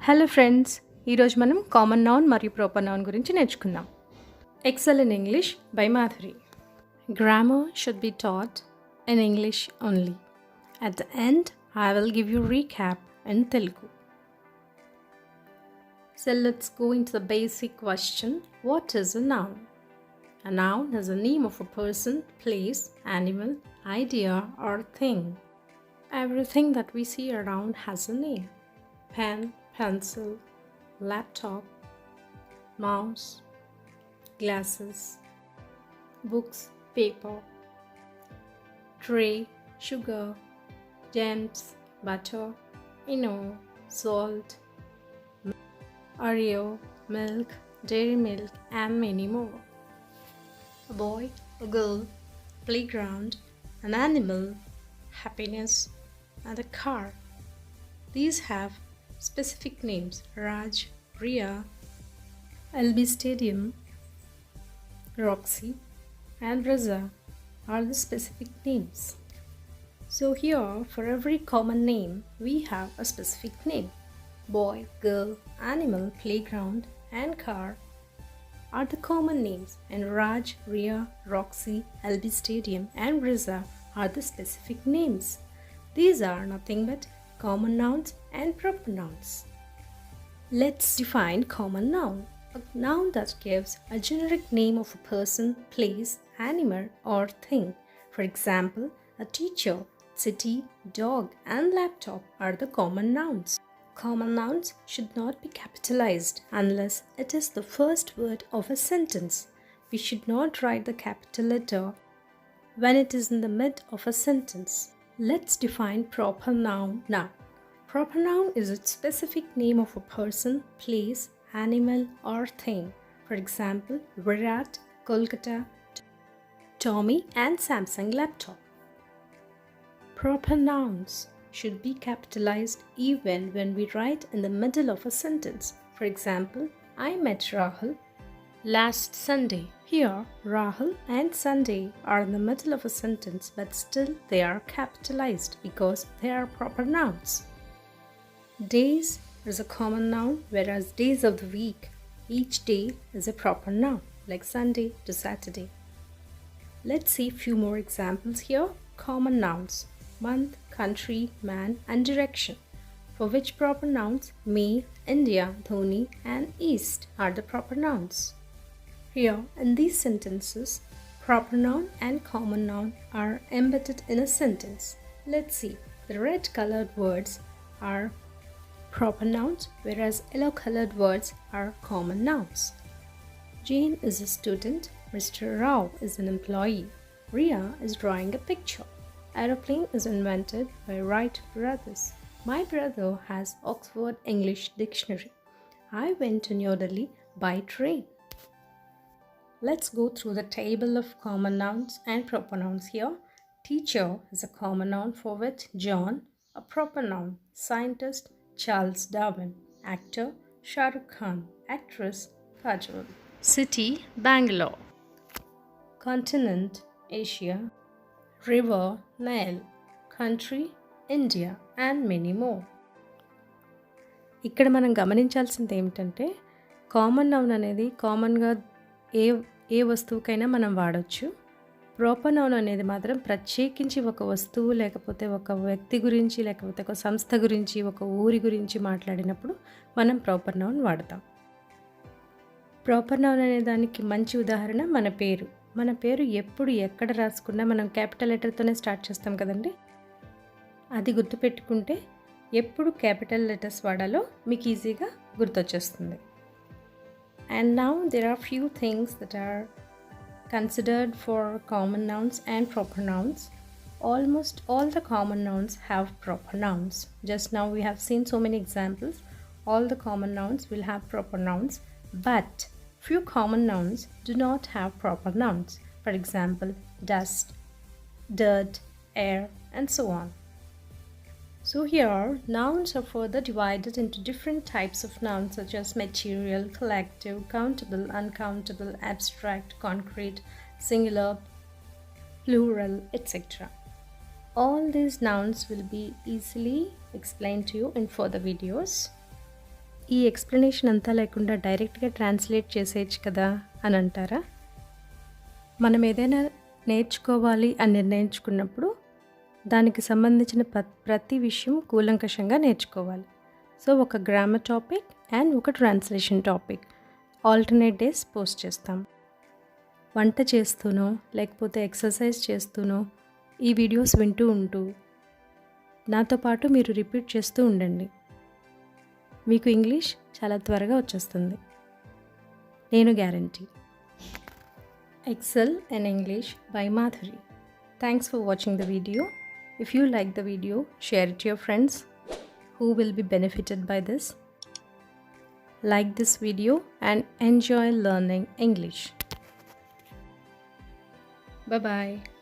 Hello friends, ఈరోజు మనం common noun మరియు ప్రాపర్ నౌన్ గురించి నేర్చుకుందాం. Excel in English by Madhuri. Grammar should be taught in English only. At the end, I will give you recap in Telugu. So let's go into the basic question. What is a noun? A noun is a name of a person, place, animal, idea or thing. Everything that we see around has a name. Pen, pencil, laptop, mouse, glasses, books, paper, tray, sugar, jams, butter, salt, Oreo, milk, dairy milk, and many more. A boy, a girl, playground, an animal, happiness, and a car. These have specific names. Raj, Ria, LB Stadium, Roxy, and Raza are the specific names. So here, for every common name, we have a specific name. Boy, girl, animal, playground, and car are the common names, and Raj, Ria, Roxy, LB Stadium, and Raza are the specific names. These are nothing but common nouns and proper nouns. Let's define common noun. A noun that gives a generic name of a person, place, animal, or thing. For example, a teacher, city, dog, and laptop are the common nouns. Common nouns should not be capitalized unless it is the first word of a sentence. We should not write the capital letter when it is in the mid of a sentence. Let's define proper noun now. Proper noun is a specific name of a person, place, animal, or thing. For example, Virat, Kolkata, Tommy, and Samsung laptop. Proper nouns should be capitalized even when we write in the middle of a sentence. For example, I met Rahul last Sunday. Here, Rahul and Sunday are in the middle of a sentence, but still they are capitalized because they are proper nouns. Days is a common noun, whereas days of the week, each day is a proper noun, like Sunday to Saturday. Let's see few more examples here. Common nouns: month, country, man, and direction, for which proper nouns May, India, Dhoni, and East are the proper nouns. Here, in these sentences, proper noun and common noun are embedded in a sentence. Let's see. The red colored words are proper nouns, whereas yellow colored words are common nouns. Jane is a student. Mr. Rao is an employee. Ria is drawing a picture. Aeroplane is invented by Wright brothers. My brother has Oxford English Dictionary. I went to New Delhi by train. Let's go through the table of common nouns and proper nouns here. Teacher is a common noun, for which John. A proper noun: scientist, Charles Darwin. Actor, Shah Rukh Khan. Actress, Kajol. City, Bangalore. Continent, Asia. River, Nile. Country, India, and many more. ఇక్కడ మనం గమనించాల్సింది ఏమిటంటే, common noun అనేది కామన్గా ఏ వస్తువుకైనా మనం వాడచ్చు. Proper noun అనేది మాత్రం ప్రత్యేకించి ఒక వస్తువు, లేకపోతే ఒక వ్యక్తి గురించి, లేకపోతే ఒక సంస్థ గురించి, ఒక ఊరి గురించి మాట్లాడినప్పుడు మనం ప్రాపర్ నౌన్ వాడతాం. ప్రాపర్ నౌన్ అనే దానికి మంచి ఉదాహరణ మన పేరు. మన పేరు ఎప్పుడు ఎక్కడ రాసుకున్నా మనం క్యాపిటల్ లెటర్తోనే స్టార్ట్ చేస్తాం కదండి. అది గుర్తుపెట్టుకుంటే ఎప్పుడు క్యాపిటల్ లెటర్స్ వాడాలో మీకు ఈజీగా గుర్తొచ్చేస్తుంది. And now there are few things that are considered for common nouns and proper nouns. Almost all the common nouns have proper nouns. Just now we have seen so many examples. All the common nouns will have proper nouns, but few common nouns do not have proper nouns. For example, dust, dirt, air, and so on. So here, nouns are further divided into different types of nouns such as material, collective, countable, uncountable, abstract, concrete, singular, plural, etc. All these nouns will be easily explained to you in further videos. ఈ explanation అంతా లేకుండా డైరెక్ట్గా translate చేసేయచ్చు కదా అని అంటారా? మనం ఏదైనా నేర్చుకోవాలి అని నిర్ణయించుకున్నప్పుడు దానికి సంబంధించిన ప్రతి విషయం కూలంకషంగా నేర్చుకోవాలి. సో ఒక గ్రామర్ టాపిక్ అండ్ ఒక translation topic alternate days post చేస్తాం. వంట చేస్తూనో లేకపోతే ఎక్సర్సైజ్ చేస్తూనో ఈ వీడియోస్ వింటూ ఉంటూ నాతో పాటు మీరు రిపీట్ చేస్తూ ఉండండి. మీకు ఇంగ్లీష్ చాలా త్వరగా వచ్చేస్తుంది, నేను guarantee. Excel in English by Madhuri. Thanks for watching the video. If you like the video, share it to your friends who will be benefited by this. Like this video and enjoy learning English. Bye-bye.